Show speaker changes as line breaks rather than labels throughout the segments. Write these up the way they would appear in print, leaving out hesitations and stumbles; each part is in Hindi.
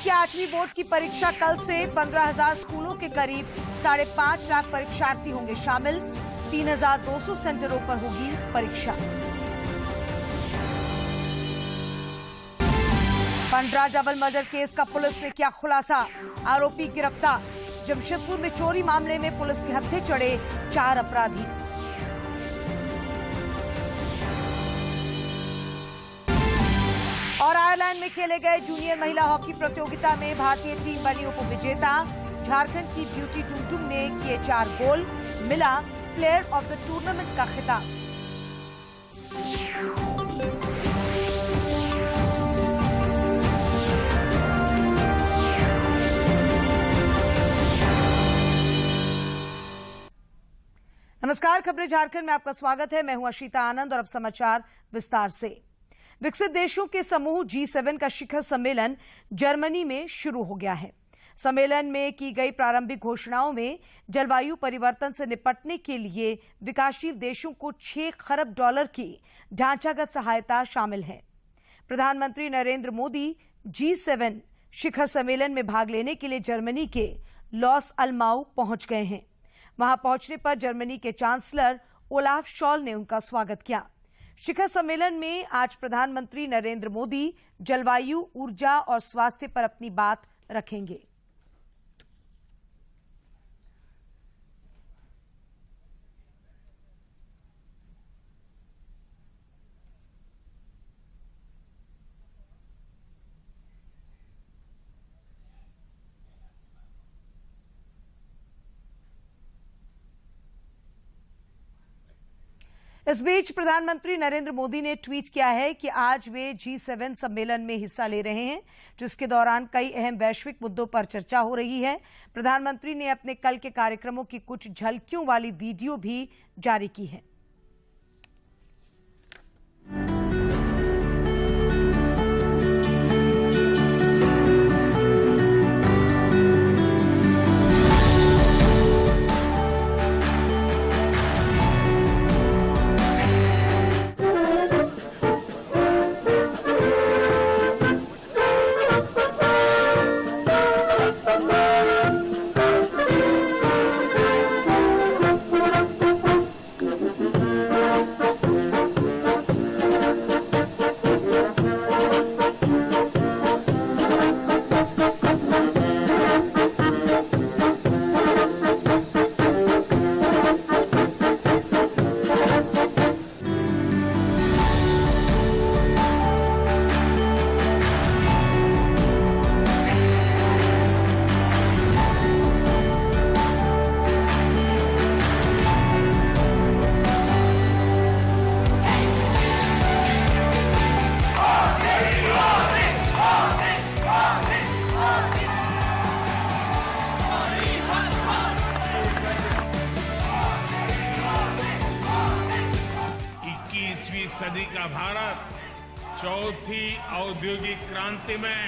की 8वीं बोर्ड की परीक्षा कल से 15,000 स्कूलों के करीब 5.5 लाख परीक्षार्थी होंगे शामिल। 3,200 सेंटरों पर होगी परीक्षा। पंड्रा डबल मर्डर केस का पुलिस ने किया खुलासा, आरोपी गिरफ्तार। जमशेदपुर में चोरी मामले में पुलिस के हत्थे चढ़े 4 अपराधी। और आयरलैंड में खेले गए जूनियर महिला हॉकी प्रतियोगिता में भारतीय टीम बनी उपविजेता। झारखंड की ब्यूटी टुमटुम ने किए 4 गोल, मिला प्लेयर ऑफ द टूर्नामेंट का खिताब। नमस्कार, खबरें झारखंड में आपका स्वागत है। मैं हूं अशिता आनंद और अब समाचार विस्तार से। विकसित देशों के समूह G7 का शिखर सम्मेलन जर्मनी में शुरू हो गया है। सम्मेलन में की गई प्रारंभिक घोषणाओं में जलवायु परिवर्तन से निपटने के लिए विकासशील देशों को $6 खरब की ढांचागत सहायता शामिल है। प्रधानमंत्री नरेंद्र मोदी G7 शिखर सम्मेलन में भाग लेने के लिए जर्मनी के लॉस अल्माउ पहुंच गए हैं। वहां पहुंचने पर जर्मनी के चांसलर ओलाफ शॉल ने उनका स्वागत किया। शिखर सम्मेलन में आज प्रधानमंत्री नरेंद्र मोदी जलवायु, ऊर्जा और स्वास्थ्य पर अपनी बात रखेंगे। इस बीच प्रधानमंत्री नरेंद्र मोदी ने ट्वीट किया है कि आज वे G7 सम्मेलन में हिस्सा ले रहे हैं, जिसके दौरान कई अहम वैश्विक मुद्दों पर चर्चा हो रही है। प्रधानमंत्री ने अपने कल के कार्यक्रमों की कुछ झलकियों वाली वीडियो भी जारी की है।
सदी का भारत चौथी औद्योगिक क्रांति में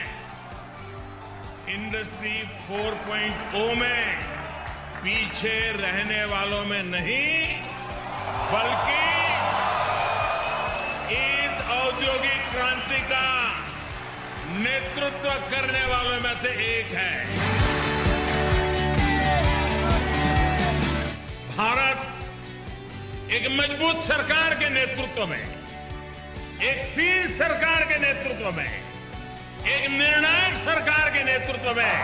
इंडस्ट्री 4.0 में पीछे रहने वालों में नहीं, बल्कि इस औद्योगिक क्रांति का नेतृत्व करने वालों में से एक है। भारत एक मजबूत सरकार के नेतृत्व में, एक स्थिर सरकार के नेतृत्व में, एक निर्णायक सरकार के नेतृत्व में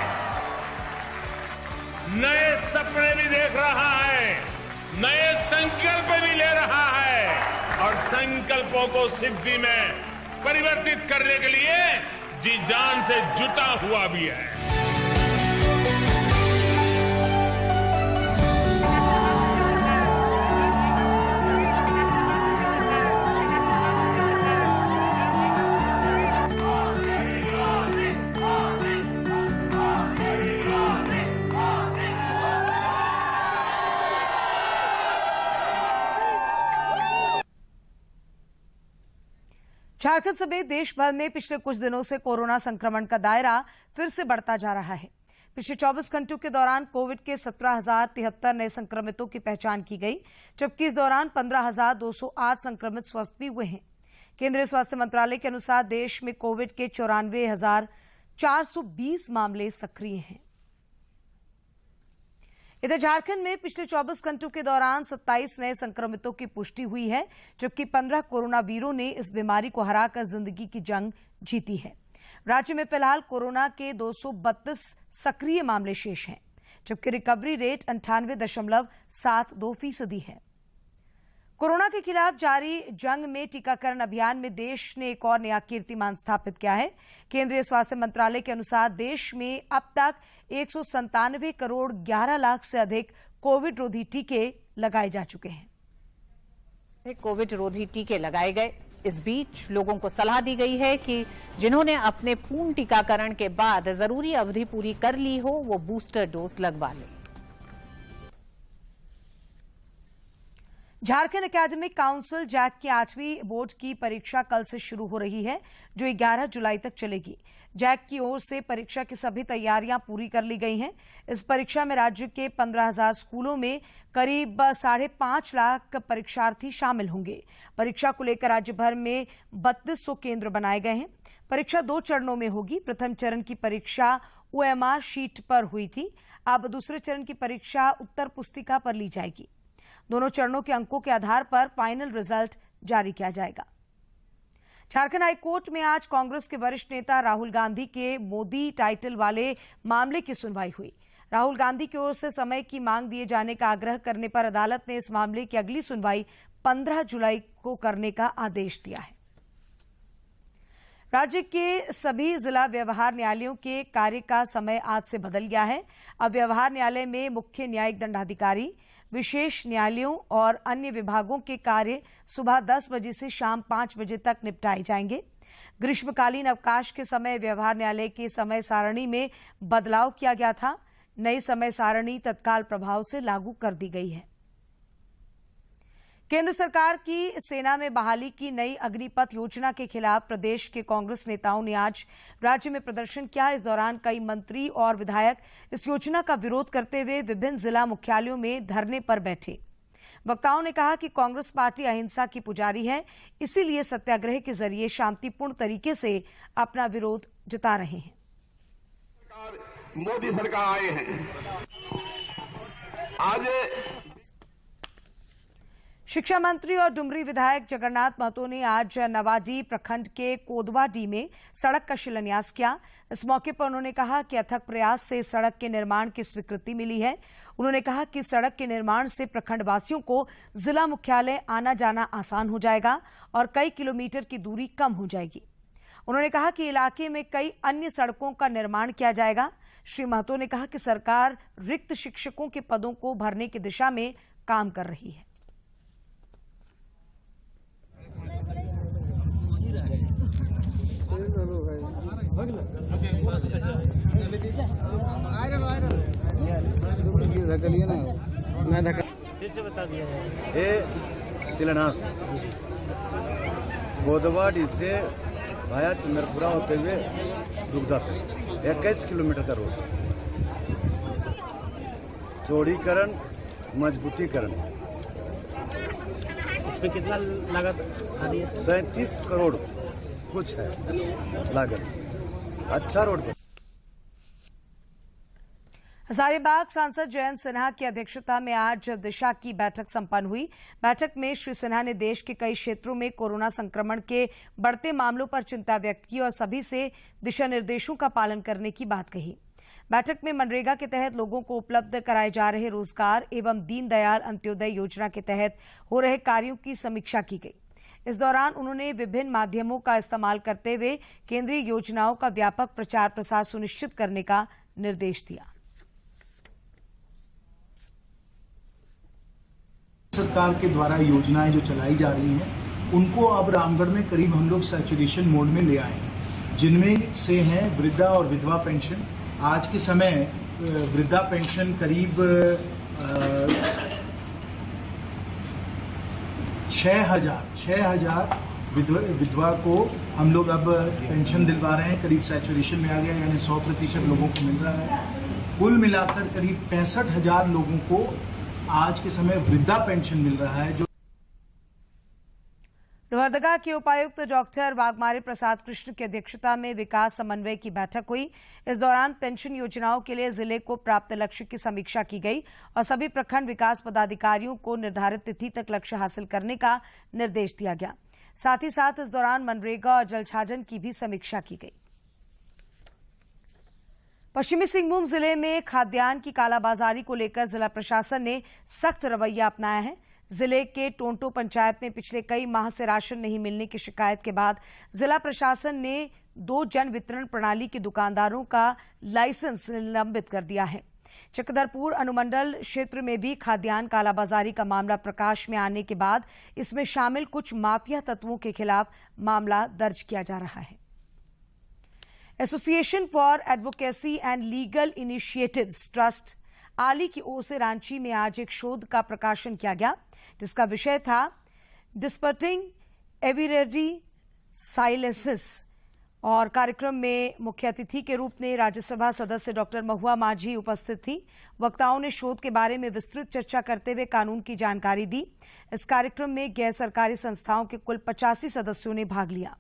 नए सपने भी देख रहा है, नए संकल्प भी ले रहा है और संकल्पों को सिद्धि में परिवर्तित करने के लिए जी जान से जुटा हुआ भी है।
झारखंड समेत देश भर में पिछले कुछ दिनों से कोरोना संक्रमण का दायरा फिर से बढ़ता जा रहा है। पिछले 24 घंटों के दौरान कोविड के 17,073 नए संक्रमितों की पहचान की गई, जबकि इस दौरान 15,208 संक्रमित स्वस्थ भी हुए हैं। केंद्रीय स्वास्थ्य मंत्रालय के अनुसार देश में कोविड के 94,000 420 मामले सक्रिय हैं। इधर झारखंड में पिछले 24 घंटों के दौरान 27 नए संक्रमितों की पुष्टि हुई है, जबकि 15 कोरोना वीरों ने इस बीमारी को हराकर जिंदगी की जंग जीती है। राज्य में फिलहाल कोरोना के 232 सक्रिय मामले शेष हैं, जबकि रिकवरी रेट 98.72% है। कोरोना के खिलाफ जारी जंग में टीकाकरण अभियान में देश ने एक और नया कीर्तिमान स्थापित किया है। केंद्रीय स्वास्थ्य मंत्रालय के अनुसार देश में अब तक 197 करोड़ 11 लाख से अधिक कोविड रोधी टीके लगाए जा चुके हैं।
कोविड रोधी टीके लगाए गए। इस बीच लोगों को सलाह दी गई है कि जिन्होंने अपने पूर्ण टीकाकरण के बाद जरूरी अवधि पूरी कर ली हो, वो बूस्टर डोज लगवा लें।
झारखंड एकेडमिक काउंसिल जैक की 8वीं बोर्ड की परीक्षा कल से शुरू हो रही है, जो 11 जुलाई तक चलेगी। जैक की ओर से परीक्षा की सभी तैयारियां पूरी कर ली गई हैं। इस परीक्षा में राज्य के 15,000 स्कूलों में करीब 5.5 लाख परीक्षार्थी शामिल होंगे। परीक्षा को लेकर राज्य भर में 3200 केंद्र बनाए गए हैं। परीक्षा 2 चरणों में होगी। प्रथम चरण की परीक्षा OMR शीट पर हुई थी। अब दूसरे चरण की परीक्षा उत्तर पुस्तिका पर ली जाएगी। दोनों चरणों के अंकों के आधार पर फाइनल रिजल्ट जारी किया जाएगा। झारखंड हाईकोर्ट में आज कांग्रेस के वरिष्ठ नेता राहुल गांधी के मोदी टाइटल वाले मामले की सुनवाई हुई। राहुल गांधी की ओर से समय की मांग दिए जाने का आग्रह करने पर अदालत ने इस मामले की अगली सुनवाई 15 जुलाई को करने का आदेश दिया है। राज्य के सभी जिला व्यवहार न्यायालयों के कार्य का समय आज से बदल गया है। अब व्यवहार न्यायालय में मुख्य न्यायिक दंडाधिकारी, विशेष न्यायालयों और अन्य विभागों के कार्य सुबह 10 बजे से शाम 5 बजे तक निपटाए जाएंगे। ग्रीष्मकालीन अवकाश के समय व्यवहार न्यायालय की समय सारणी में बदलाव किया गया था। नई समय सारणी तत्काल प्रभाव से लागू कर दी गई है। केंद्र सरकार की सेना में बहाली की नई अग्निपथ योजना के खिलाफ प्रदेश के कांग्रेस नेताओं ने आज राज्य में प्रदर्शन किया। इस दौरान कई मंत्री और विधायक इस योजना का विरोध करते हुए विभिन्न जिला मुख्यालयों में धरने पर बैठे। वक्ताओं ने कहा कि कांग्रेस पार्टी अहिंसा की पुजारी है, इसीलिए सत्याग्रह के जरिए शांतिपूर्ण तरीके से अपना विरोध जता रहे हैं।
मोदी सरकार आए हैं आज।
शिक्षा मंत्री और डुमरी विधायक जगन्नाथ महतो ने आज नवाडीह प्रखंड के कोदवाडीह में सड़क का शिलान्यास किया। इस मौके पर उन्होंने कहा कि अथक प्रयास से सड़क के निर्माण की स्वीकृति मिली है। उन्होंने कहा कि सड़क के निर्माण से प्रखंडवासियों को जिला मुख्यालय आना जाना आसान हो जाएगा और कई किलोमीटर की दूरी कम हो जाएगी। उन्होंने कहा कि इलाके में कई अन्य सड़कों का निर्माण किया जाएगा। श्री महतो ने कहा कि सरकार रिक्त शिक्षकों के पदों को भरने की दिशा में काम कर रही है।
शिलान्यास कोदवाडीह से भाया चंद्रपुरा होते हुए दुगदा 21 किलोमीटर का रोड, चौड़ीकरण, मजबूतीकरण।
इसमें कितना लागत आ रही है?
37 करोड़ कुछ है लागत। अच्छा रोड पर।
हजारीबाग सांसद जयंत सिन्हा की अध्यक्षता में आज दिशा की बैठक संपन्न हुई। बैठक में श्री सिन्हा ने देश के कई क्षेत्रों में कोरोना संक्रमण के बढ़ते मामलों पर चिंता व्यक्त की और सभी से दिशा निर्देशों का पालन करने की बात कही। बैठक में मनरेगा के तहत लोगों को उपलब्ध कराए जा रहे रोजगार एवं दीनदयाल अंत्योदय योजना के तहत हो रहे कार्यों की समीक्षा की गई। इस दौरान उन्होंने विभिन्न माध्यमों का इस्तेमाल करते हुए केंद्रीय योजनाओं का व्यापक प्रचार प्रसार सुनिश्चित करने का निर्देश दिया।
सरकार के द्वारा योजनाएं जो चलाई जा रही हैं उनको अब रामगढ़ में करीब हम लोग सैचुरेशन मोड में ले आए हैं, जिनमें से हैं वृद्धा और विधवा पेंशन। आज के समय वृद्धा पेंशन करीब 6,000 विधवा को हम लोग अब पेंशन दिलवा रहे हैं। करीब सैचुरेशन में आ गया, यानी 100% लोगों को मिल रहा है। कुल मिलाकर करीब 65,000 लोगों को आज के समय वृद्धा पेंशन मिल रहा है। जो
लोहरदगा के उपायुक्त डॉक्टर वाघमारे प्रसाद कृष्ण की अध्यक्षता में विकास समन्वय की बैठक हुई। इस दौरान पेंशन योजनाओं के लिए जिले को प्राप्त लक्ष्य की समीक्षा की गई और सभी प्रखंड विकास पदाधिकारियों को निर्धारित तिथि तक लक्ष्य हासिल करने का निर्देश दिया गया। साथ ही साथ इस दौरान मनरेगा और जलछाजन की भी समीक्षा की गई। पश्चिमी सिंहभूम जिले में खाद्यान्न की कालाबाजारी को लेकर जिला प्रशासन ने सख्त रवैया अपनाया है। जिले के टोंटो पंचायत में पिछले कई माह से राशन नहीं मिलने की शिकायत के बाद जिला प्रशासन ने 2 जन वितरण प्रणाली के दुकानदारों का लाइसेंस निलंबित कर दिया है। चक्रधरपुर अनुमंडल क्षेत्र में भी खाद्यान्न कालाबाजारी का मामला प्रकाश में आने के बाद इसमें शामिल कुछ माफिया तत्वों के खिलाफ मामला दर्ज किया जा रहा है। Association for advocacy and legal initiatives trust आली की ओर से रांची में आज एक शोध का प्रकाशन किया गया, जिसका विषय था डिस्पर्टिंग एविरेडी साइलेसिस। और कार्यक्रम में मुख्य अतिथि के रूप में राज्यसभा सदस्य डॉक्टर महुआ माझी उपस्थित थी। वक्ताओं ने शोध के बारे में विस्तृत चर्चा करते हुए कानून की जानकारी दी। इस कार्यक्रम में गैर सरकारी संस्थाओं के कुल 85 सदस्यों ने भाग लिया।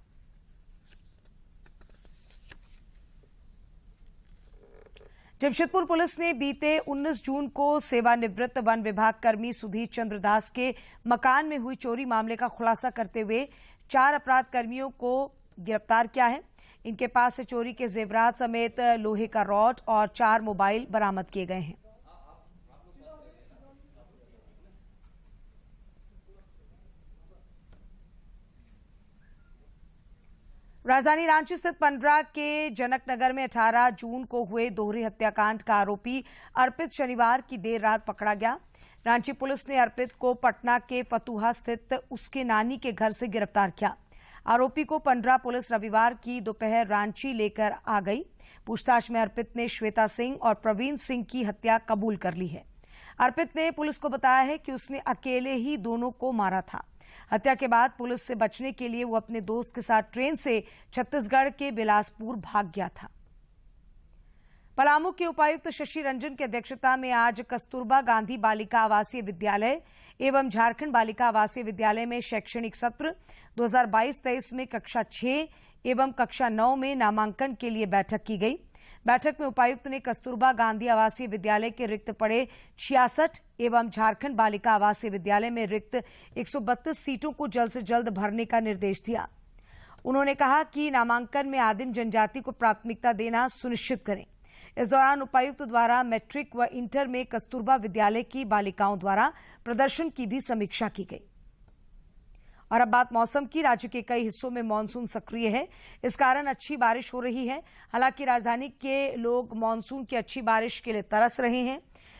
जमशेदपुर पुलिस ने बीते 19 जून को सेवानिवृत्त वन विभाग कर्मी सुधीर चंद्र दास के मकान में हुई चोरी मामले का खुलासा करते हुए 4 अपराध कर्मियों को गिरफ्तार किया है। इनके पास से चोरी के जेवरात समेत लोहे का रॉड और 4 मोबाइल बरामद किए गए हैं। राजधानी रांची स्थित पंडरा के जनकनगर में 18 जून को हुए दोहरे हत्याकांड का आरोपी अर्पित शनिवार की देर रात पकड़ा गया। रांची पुलिस ने अर्पित को पटना के फतुहा स्थित उसके नानी के घर से गिरफ्तार किया। आरोपी को पंडरा पुलिस रविवार की दोपहर रांची लेकर आ गई। पूछताछ में अर्पित ने श्वेता सिंह और प्रवीण सिंह की हत्या कबूल कर ली है। अर्पित ने पुलिस को बताया है कि उसने अकेले ही दोनों को मारा था। हत्या के बाद पुलिस से बचने के लिए वो अपने दोस्त के साथ ट्रेन से छत्तीसगढ़ के बिलासपुर भाग गया था। पलामू के उपायुक्त शशि रंजन की अध्यक्षता में आज कस्तूरबा गांधी बालिका आवासीय विद्यालय एवं झारखंड बालिका आवासीय विद्यालय में शैक्षणिक सत्र 2022-23 में कक्षा 6 एवं कक्षा 9 में नामांकन के लिए बैठक की गई। बैठक में उपायुक्त ने कस्तूरबा गांधी आवासीय विद्यालय के रिक्त पड़े 66 एवं झारखंड बालिका आवासीय विद्यालय में रिक्त 132 सीटों को जल्द से जल्द भरने का निर्देश दिया। उन्होंने कहा कि नामांकन में आदिम जनजाति को प्राथमिकता देना सुनिश्चित करें। इस दौरान उपायुक्त द्वारा मैट्रिक व इंटर में कस्तूरबा विद्यालय की बालिकाओं द्वारा प्रदर्शन की भी समीक्षा की गई। और अब बात मौसम की। राज्य के कई हिस्सों में मानसून सक्रिय है, इस कारण अच्छी बारिश हो रही है। हालांकि राजधानी के लोग मानसून की अच्छी बारिश के लिए तरस रहे हैं।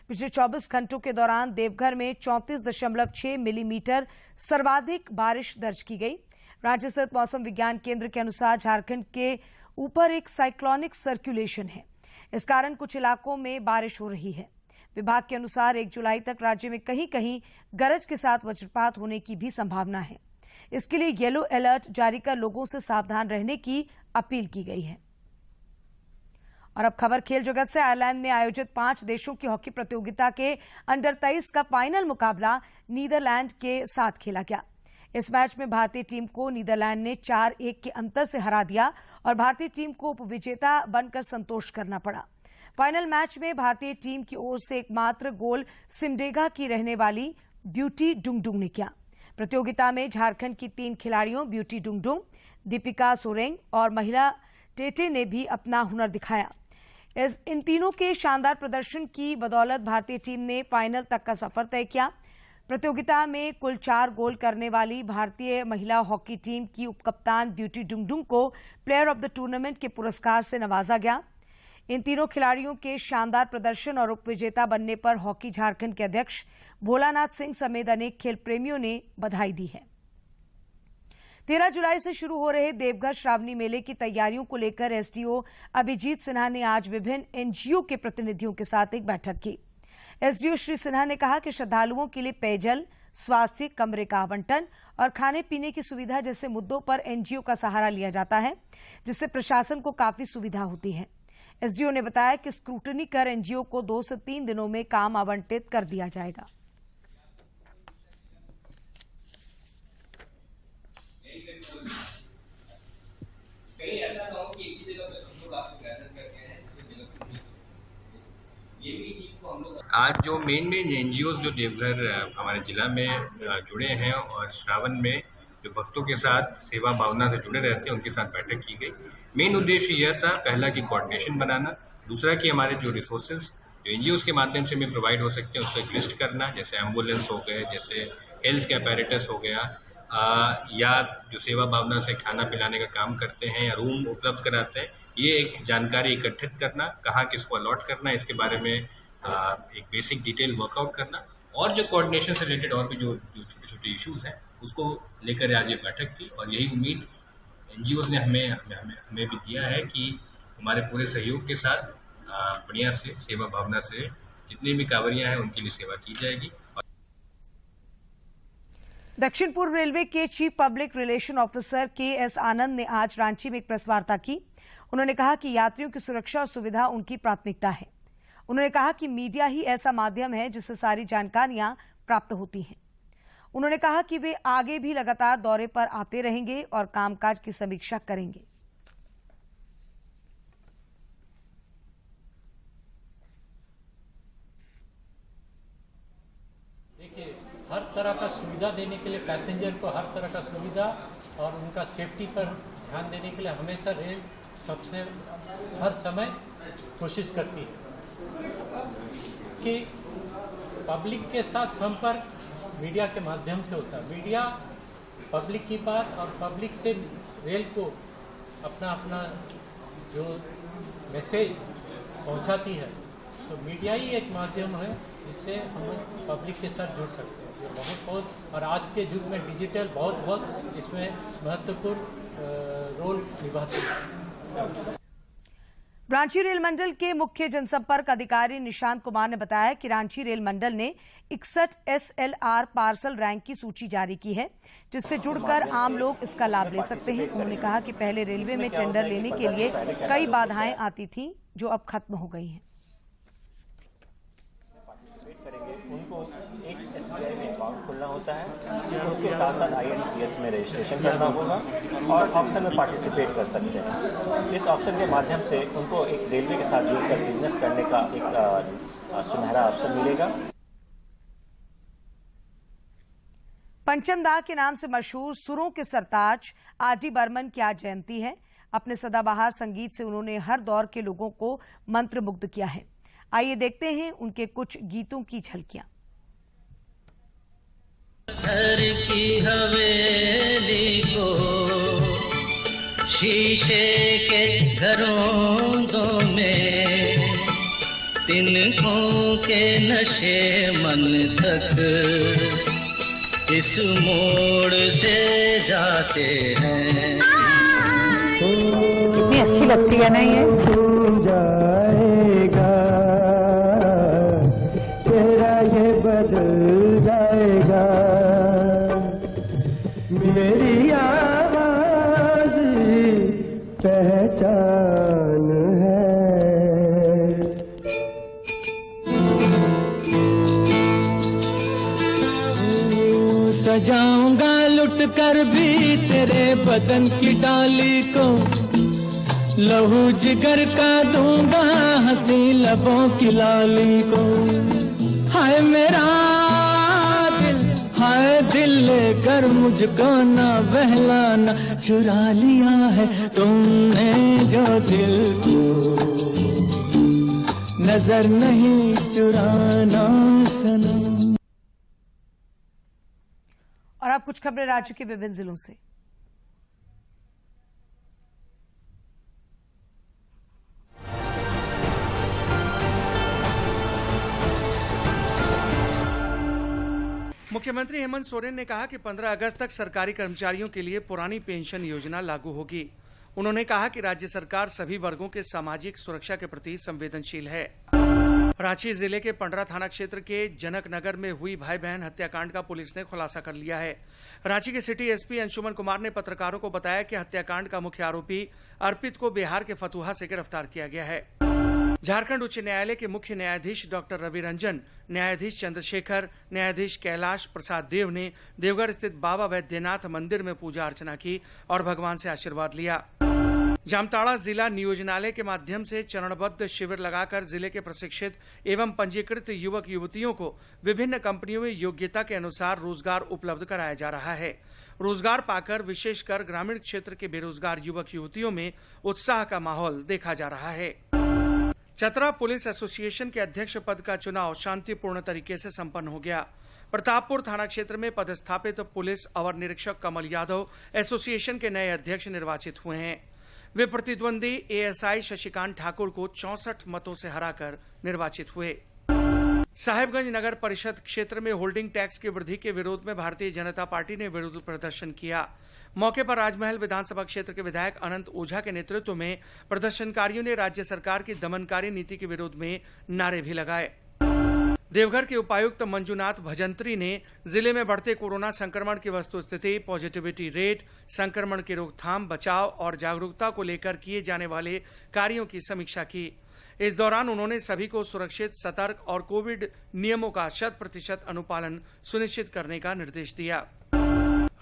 पिछले 24 घंटों के दौरान देवघर में 34.6 मिलीमीटर सर्वाधिक बारिश दर्ज की गई। राज्य स्थित मौसम विज्ञान केंद्र के अनुसार झारखंड के ऊपर एक साइक्लोनिक सर्कुलेशन है, इस कारण कुछ इलाकों में बारिश हो रही है। विभाग के अनुसार 1 जुलाई तक राज्य में कहीं कहीं गरज के साथ वज्रपात होने की भी संभावना है। इसके लिए येलो अलर्ट जारी कर लोगों से सावधान रहने की अपील की गई है। और अब खबर खेल जगत से। आयरलैंड में आयोजित 5 देशों की हॉकी प्रतियोगिता के अंडर 23 का फाइनल मुकाबला नीदरलैंड के साथ खेला गया। इस मैच में भारतीय टीम को नीदरलैंड ने 4-1 के अंतर से हरा दिया और भारतीय टीम को उपविजेता बनकर संतोष करना पड़ा। फाइनल मैच में भारतीय टीम की ओर से एकमात्र गोल सिमडेगा की रहने वाली ब्यूटी डुंगडुंग ने किया। प्रतियोगिता में झारखंड की 3 खिलाड़ियों ब्यूटी डुंगडुंग, दीपिका सोरेंग और महिला टेटे ने भी अपना हुनर दिखाया। इन तीनों के शानदार प्रदर्शन की बदौलत भारतीय टीम ने फाइनल तक का सफर तय किया। प्रतियोगिता में कुल 4 गोल करने वाली भारतीय महिला हॉकी टीम की उपकप्तान ब्यूटी डुंगडुंग को प्लेयर ऑफ द टूर्नामेंट के पुरस्कार से नवाजा गया। इन तीनों खिलाड़ियों के शानदार प्रदर्शन और उपविजेता बनने पर हॉकी झारखंड के अध्यक्ष भोलानाथ सिंह समेत अनेक खेल प्रेमियों ने बधाई दी है। 13 जुलाई से शुरू हो रहे देवघर श्रावणी मेले की तैयारियों को लेकर एसडीओ अभिजीत सिन्हा ने आज विभिन्न एनजीओ के प्रतिनिधियों के साथ एक बैठक की। एसडीओ श्री सिन्हा ने कहा कि श्रद्धालुओं के लिए पेयजल, स्वास्थ्य, कमरे का आवंटन और खाने पीने की सुविधा जैसे मुद्दों पर एनजीओ का सहारा लिया जाता है, जिससे प्रशासन को काफी सुविधा होती है। एसडीओ ने बताया कि स्क्रूटनी कर एनजीओ को 2 से 3 दिनों में काम आवंटित कर दिया जाएगा।
आज जो मेन एनजीओ जो देवघर हमारे जिला में जुड़े हैं और श्रावण में जो भक्तों के साथ सेवा भावना से जुड़े रहते हैं उनके साथ बैठक की गई। मेन उद्देश्य यह था, पहला कि कोऑर्डिनेशन बनाना, दूसरा कि हमारे जो रिसोर्सेज जो एनजीओ के माध्यम से हमें प्रोवाइड हो सकते हैं उसको एक लिस्ट करना, जैसे एम्बुलेंस हो गए, जैसे हेल्थ के अपैरेटस हो गया, या जो सेवा भावना से खाना पिलाने का काम करते हैं या रूम उपलब्ध कराते हैं, ये एक जानकारी एकत्रित करना, कहाँ किसको अलॉट करना, इसके बारे में एक बेसिक डिटेल वर्कआउट करना, और जो कोऑर्डिनेशन से रिलेटेड और भी जो छोटे छोटे इश्यूज हैं उसको लेकर आज ये बैठक की। और यही उम्मीद एनजीओ ने हमें भी दिया है कि हमारे पूरे सहयोग के साथ बढ़िया से सेवा भावना से जितनी भी कांवरियां हैं उनके लिए सेवा की जाएगी।
दक्षिण पूर्व रेलवे के chief public relation officer K S. Anand ने आज रांची में एक प्रेस वार्ता की। उन्होंने कहा कि यात्रियों की सुरक्षा और सुविधा उनकी प्राथमिकता है। उन्होंने कहा कि मीडिया ही ऐसा माध्यम है जिससे सारी जानकारियां प्राप्त होती हैं। उन्होंने कहा कि वे आगे भी लगातार दौरे पर आते रहेंगे और कामकाज की समीक्षा करेंगे।
देखिए, हर तरह का सुविधा देने के लिए पैसेंजर को हर तरह का सुविधा और उनका सेफ्टी पर ध्यान देने के लिए हमेशा रेल सबसे हर समय कोशिश करती है कि पब्लिक के साथ संपर्क मीडिया के माध्यम से होता है। मीडिया पब्लिक की बात और पब्लिक से रेल को अपना जो मैसेज पहुंचाती है, तो मीडिया ही एक माध्यम है जिससे हम पब्लिक के साथ जुड़ सकते हैं। ये बहुत और आज के युग में डिजिटल बहुत इसमें महत्वपूर्ण रोल निभाती है।
रांची रेल मंडल के मुख्य जनसंपर्क अधिकारी निशांत कुमार ने बताया कि रांची रेल मंडल ने 61 SLR पार्सल रैंक की सूची जारी की है, जिससे जुड़कर आम लोग इसका लाभ ले सकते हैं। उन्होंने कहा कि पहले रेलवे में टेंडर लेने के लिए कई बाधाएं आती थीं, जो अब खत्म हो गई हैं।
उनको एक SBI में अकाउंट खोलना होता है, उसके साथ साथ IRDPS में रजिस्ट्रेशन करना होगा और ऑप्शन में पार्टिसिपेट कर सकते हैं। इस ऑप्शन के माध्यम से उनको एक रेलवे के साथ जुड़कर बिजनेस करने का एक सुनहरा अवसर मिलेगा।
पंचम दा के नाम से मशहूर सुरों के सरताज R.D. बर्मन की आज जयंती है। अपने सदाबहार संगीत से उन्होंने हर दौर के लोगों को मंत्रमुग्ध किया है। आइए देखते हैं उनके कुछ गीतों की झलकियां।
घर की हवेली को शीशे के घरों में तिनकों के नशे मन तक इस मोड़ से जाते हैं।
कितनी अच्छी लगती है ना ये।
जाएगा तेरा ये बदल जाएगा, मेरी आवाज पहचान है। सजाऊंगा लुट कर भी तेरे बदन की डाली को, लहू जिगर का दूंगा हंसी लबों की लाली को। हाय मेरा दिल, हाय दिल लेकर मुझको ना बहलाना, चुरा लिया है तुमने जो दिल को, नजर नहीं चुराना सनम।
और अब कुछ खबरें राज्य के विभिन्न जिलों से।
मुख्यमंत्री हेमंत सोरेन ने कहा कि 15 अगस्त तक सरकारी कर्मचारियों के लिए पुरानी पेंशन योजना लागू होगी। उन्होंने कहा कि राज्य सरकार सभी वर्गों के सामाजिक सुरक्षा के प्रति संवेदनशील है। रांची जिले के पंडरा थाना क्षेत्र के जनक नगर में हुई भाई बहन हत्याकांड का पुलिस ने खुलासा कर लिया है। रांची के सिटी एसपी अंशुमन कुमार ने पत्रकारों को बताया कि हत्याकांड का मुख्य आरोपी अर्पित को बिहार के फतुहा से गिरफ्तार किया गया है। झारखंड उच्च न्यायालय के मुख्य न्यायाधीश डॉक्टर रवि रंजन, न्यायाधीश चंद्रशेखर, न्यायाधीश कैलाश प्रसाद देव ने देवघर स्थित बाबा वैद्यनाथ मंदिर में पूजा अर्चना की और भगवान से आशीर्वाद लिया। जामताड़ा जिला नियोजनालय के माध्यम से चरणबद्ध शिविर लगाकर जिले के प्रशिक्षित एवं पंजीकृत युवक युवतियों को विभिन्न कंपनियों में योग्यता के अनुसार रोजगार उपलब्ध कराया जा रहा है। रोजगार पाकर विशेषकर ग्रामीण क्षेत्र के बेरोजगार युवक युवतियों में उत्साह का माहौल देखा जा रहा है। चतरा पुलिस एसोसिएशन के अध्यक्ष पद का चुनाव शांतिपूर्ण तरीके से संपन्न हो गया। प्रतापपुर थाना क्षेत्र में पदस्थापित पुलिस अवर निरीक्षक कमल यादव एसोसिएशन के नए अध्यक्ष निर्वाचित हुए हैं। वे प्रतिद्वंदी एएसआई शशिकांत ठाकुर को 64 मतों से हराकर निर्वाचित हुए। साहेबगंज नगर परिषद क्षेत्र में होल्डिंग टैक्स की वृद्धि के विरोध में भारतीय जनता पार्टी ने विरोध प्रदर्शन किया। मौके पर राजमहल विधानसभा क्षेत्र के विधायक अनंत ओझा के नेतृत्व में प्रदर्शनकारियों ने राज्य सरकार की दमनकारी नीति के विरोध में नारे भी लगाए। देवघर के उपायुक्त मंजुनाथ भजंत्री ने जिले में बढ़ते कोरोना संक्रमण की वस्तुस्थिति, पॉजिटिविटी रेट, संक्रमण की रोकथाम, बचाव और जागरूकता को लेकर किए जाने वाले कार्यों की समीक्षा की। इस दौरान उन्होंने सभी को सुरक्षित, सतर्क और कोविड नियमों का 100% अनुपालन सुनिश्चित करने का निर्देश दिया।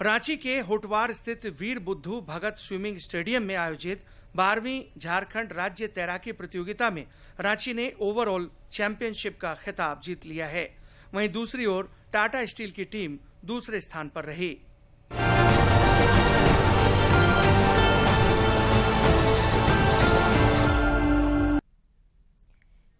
रांची के होटवार स्थित वीर बुद्धू भगत स्विमिंग स्टेडियम में आयोजित 12वीं झारखंड राज्य तैराकी प्रतियोगिता में रांची ने ओवरऑल चैंपियनशिप का खिताब जीत लिया है। वहीं दूसरी ओर टाटा स्टील की टीम दूसरे स्थान पर रही।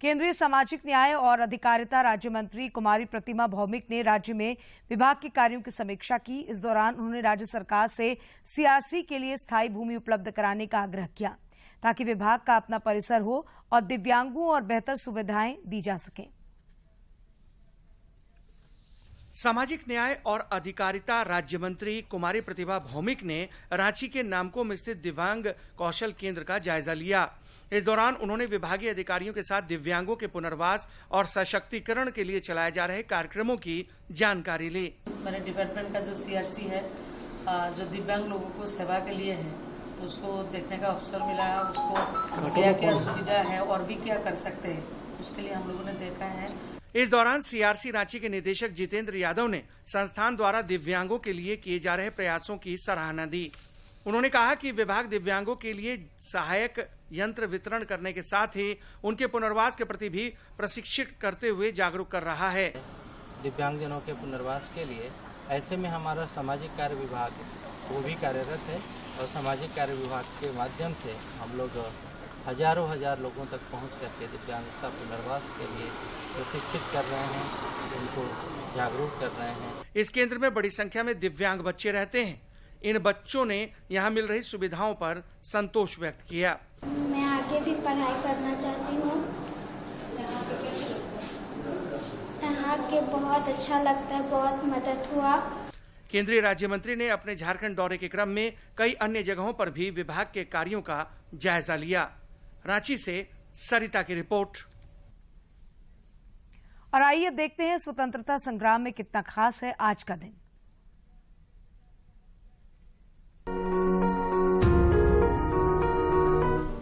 केंद्रीय सामाजिक न्याय और अधिकारिता राज्य मंत्री कुमारी प्रतिमा भौमिक ने राज्य में विभाग के कार्यों की समीक्षा की। इस दौरान उन्होंने राज्य सरकार से सीआरसी के लिए स्थायी भूमि उपलब्ध कराने का आग्रह किया ताकि विभाग का अपना परिसर हो और दिव्यांगों और बेहतर सुविधाएं दी जा सकें।
सामाजिक न्याय और अधिकारिता राज्य मंत्री कुमारी प्रतिभा भौमिक ने रांची के नामकोम स्थित दिव्यांग कौशल केंद्र का जायजा लिया। इस दौरान उन्होंने विभागीय अधिकारियों के साथ दिव्यांगों के पुनर्वास और सशक्तिकरण के लिए चलाए जा रहे कार्यक्रमों की जानकारी ली।
मेरे डिपार्टमेंट का जो सीआरसी है, जो दिव्यांग लोगों को सेवा के लिए है, उसको देखने का अवसर मिला है। उसको क्या क्या सुविधा है और भी क्या कर सकते हैं, उसके लिए हम लोगों ने देखा है।
इस दौरान सीआरसी रांची के निदेशक जितेंद्र यादव ने संस्थान द्वारा दिव्यांगों के लिए किए जा रहे प्रयासों की सराहना दी। उन्होंने कहा कि विभाग दिव्यांगों के लिए सहायक यंत्र वितरण करने के साथ ही उनके पुनर्वास के प्रति भी प्रशिक्षित करते हुए जागरूक कर रहा है।
दिव्यांगजनों के पुनर्वास के लिए ऐसे में हमारा सामाजिक कार्य विभाग वो भी कार्यरत है और सामाजिक कार्य विभाग के माध्यम से हम लोग हजारों लोगों तक पहुंच करके दिव्यांगता पुनर्वास के लिए प्रशिक्षित कर रहे हैं, उनको जागरूक कर रहे हैं।
इस केंद्र में बड़ी संख्या में दिव्यांग बच्चे रहते हैं। इन बच्चों ने यहाँ मिल रही सुविधाओं पर संतोष व्यक्त किया।
मैं आगे भी पढ़ाई करना चाहती हूँ। यहाँ के बहुत अच्छा लगता है, बहुत मदद हुआ।
केंद्रीय राज्य मंत्री ने अपने झारखंड दौरे के क्रम में कई अन्य जगहों पर भी विभाग के कार्यों का जायजा लिया। रांची से सरिता की रिपोर्ट।
और आइए अब देखते हैं स्वतंत्रता संग्राम में कितना खास है आज का दिन।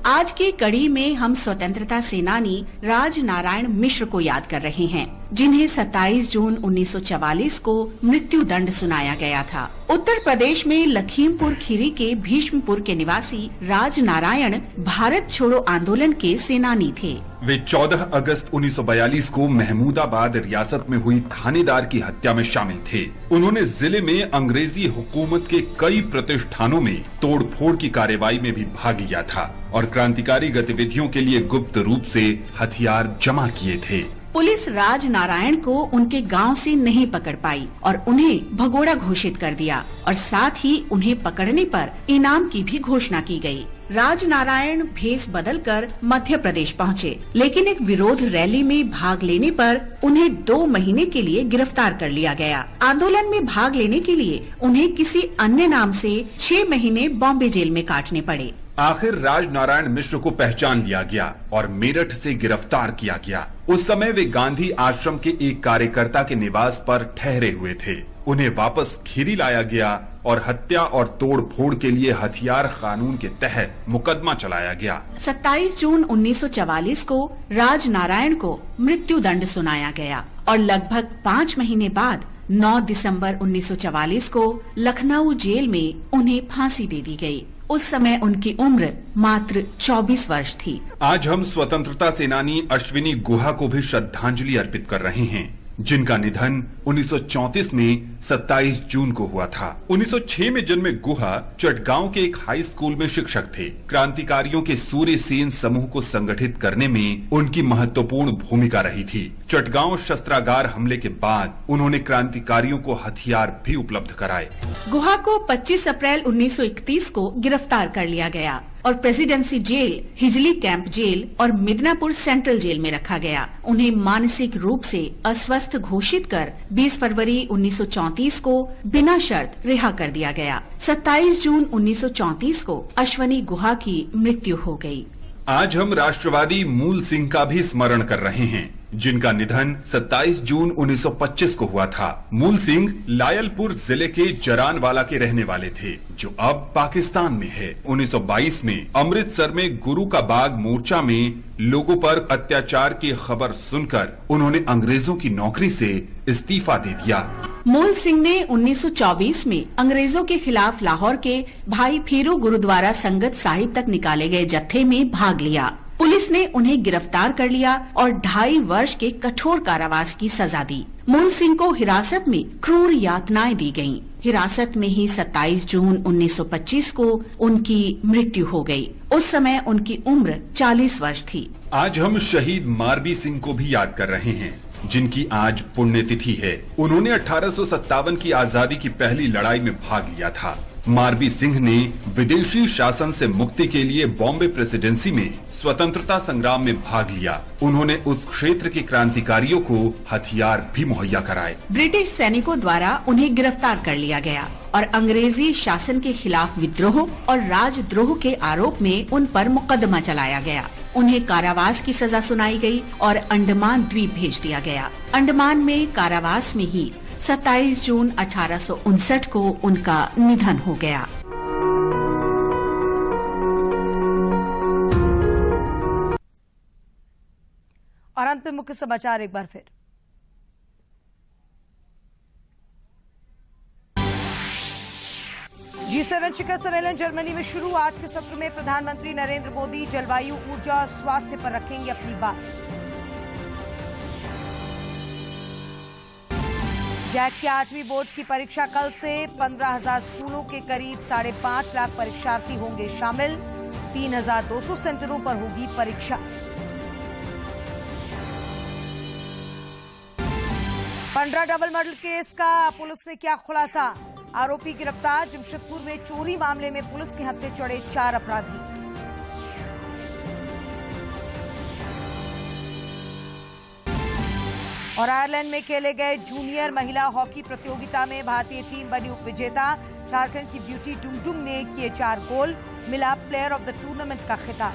आज की कड़ी में हम स्वतंत्रता सेनानी राजनारायण मिश्र को याद कर रहे हैं, जिन्हें 27 जून 1944 को मृत्यु दंड सुनाया गया था। उत्तर प्रदेश में लखीमपुर खीरी के भीष्मपुर के निवासी राजनारायण भारत छोड़ो आंदोलन के सेनानी थे।
वे 14 अगस्त 1942 को महमूदाबाद रियासत में हुई थानेदार की हत्या में शामिल थे। उन्होंने जिले में अंग्रेजी हुकूमत के कई प्रतिष्ठानों में तोड़फोड़ की कार्रवाई में भी भाग लिया था और क्रांतिकारी गतिविधियों के लिए गुप्त रूप से हथियार जमा किए थे।
पुलिस राजनारायण को उनके गांव से नहीं पकड़ पाई और उन्हें भगोड़ा घोषित कर दिया और साथ ही उन्हें पकड़ने पर इनाम की भी घोषणा की गई। राजनारायण भेष बदलकर मध्य प्रदेश पहुँचे, लेकिन एक विरोध रैली में भाग लेने पर उन्हें 2 महीने के लिए गिरफ्तार कर लिया गया। आंदोलन में भाग लेने के लिए उन्हें किसी अन्य नाम से 6 महीने बॉम्बे जेल में काटने पड़े।
आखिर राजनारायण मिश्र को पहचान लिया गया और मेरठ से गिरफ्तार किया गया। उस समय वे गांधी आश्रम के एक कार्यकर्ता के निवास पर ठहरे हुए थे। उन्हें वापस खीरी लाया गया और हत्या और तोड़फोड़ के लिए हथियार कानून के तहत मुकदमा चलाया गया।
27 जून 1944 को राजनारायण को मृत्यु दंड सुनाया गया और लगभग 5 महीने बाद 9 दिसंबर 1944 को लखनऊ जेल में उन्हें फांसी दे दी गई। उस समय उनकी उम्र मात्र 24 वर्ष थी।
आज हम स्वतंत्रता सेनानी अश्विनी गुहा को भी श्रद्धांजलि अर्पित कर रहे हैं, जिनका निधन 1934 में 27 जून को हुआ था। 1906 में जन्मे गुहा चटगांव के एक हाई स्कूल में शिक्षक थे। क्रांतिकारियों के सूर्य सेन समूह को संगठित करने में उनकी महत्वपूर्ण भूमिका रही थी। चटगांव शस्त्रागार हमले के बाद उन्होंने क्रांतिकारियों को हथियार भी उपलब्ध कराए।
गुहा को 25 अप्रैल 1931 को गिरफ्तार कर लिया गया और presidency jail, Hijli camp jail और मिदनापुर सेंट्रल जेल में रखा गया। उन्हें मानसिक रूप से अस्वस्थ घोषित कर 20 फरवरी 1934 को बिना शर्त रिहा कर दिया गया। 27 जून 1934 को अश्विनी गुहा की मृत्यु हो गई।
आज हम राष्ट्रवादी मूल सिंह का भी स्मरण कर रहे हैं, जिनका निधन 27 जून 1925 को हुआ था। मूल सिंह लायलपुर जिले के जरानवाला के रहने वाले थे, जो अब पाकिस्तान में है। 1922 में अमृतसर में गुरु का बाग मोर्चा में लोगों पर अत्याचार की खबर सुनकर उन्होंने अंग्रेजों की नौकरी से इस्तीफा दे दिया।
मूल सिंह ने 1924 में अंग्रेजों के खिलाफ लाहौर के भाई फीरू गुरुद्वारा संगत साहिब तक निकाले गए जत्थे में भाग लिया। पुलिस ने उन्हें गिरफ्तार कर लिया और 2.5 वर्ष के कठोर कारावास की सजा दी। मूल सिंह को हिरासत में क्रूर यातनाएं दी गयीं। हिरासत में ही 27 जून 1925 को उनकी मृत्यु हो गई। उस समय उनकी उम्र 40 वर्ष थी।
आज हम शहीद मारबी सिंह को भी याद कर रहे हैं, जिनकी आज पुण्यतिथि है। उन्होंने 1857 की आजादी की पहली लड़ाई में भाग लिया था। मारबी सिंह ने विदेशी शासन से मुक्ति के लिए बॉम्बे प्रेसिडेंसी में स्वतंत्रता संग्राम में भाग लिया। उन्होंने उस क्षेत्र के क्रांतिकारियों को हथियार भी मुहैया कराए।
ब्रिटिश सैनिकों द्वारा उन्हें गिरफ्तार कर लिया गया और अंग्रेजी शासन के खिलाफ विद्रोह और राजद्रोह के आरोप में उन पर मुकदमा चलाया गया। उन्हें कारावास की सजा सुनाई गई और अंडमान द्वीप भेज दिया गया। अंडमान में कारावास में ही 27 जून 1859 को उनका निधन हो गया।
और अंत में मुख्य समाचार एक बार फिर। G7 शिखर सम्मेलन जर्मनी में शुरू। आज के सत्र में प्रधानमंत्री नरेंद्र मोदी जलवायु, ऊर्जा और स्वास्थ्य पर रखेंगे अपनी बात। जैक की 8वीं बोर्ड की परीक्षा कल से 15,000 स्कूलों के करीब 5.5 लाख परीक्षार्थी होंगे शामिल। 3,200 सेंटरों पर होगी परीक्षा। पंड्रा डबल मर्डर केस का पुलिस ने किया खुलासा। आरोपी गिरफ्तार। जमशेदपुर में चोरी मामले में पुलिस के हत्थे चढ़े 4 अपराधी। और आयरलैंड में खेले गए जूनियर महिला हॉकी प्रतियोगिता में भारतीय टीम बनी उप विजेता। झारखंड की ब्यूटी डुंगडुंग ने किए 4 गोल। मिला प्लेयर ऑफ द टूर्नामेंट का खिताब।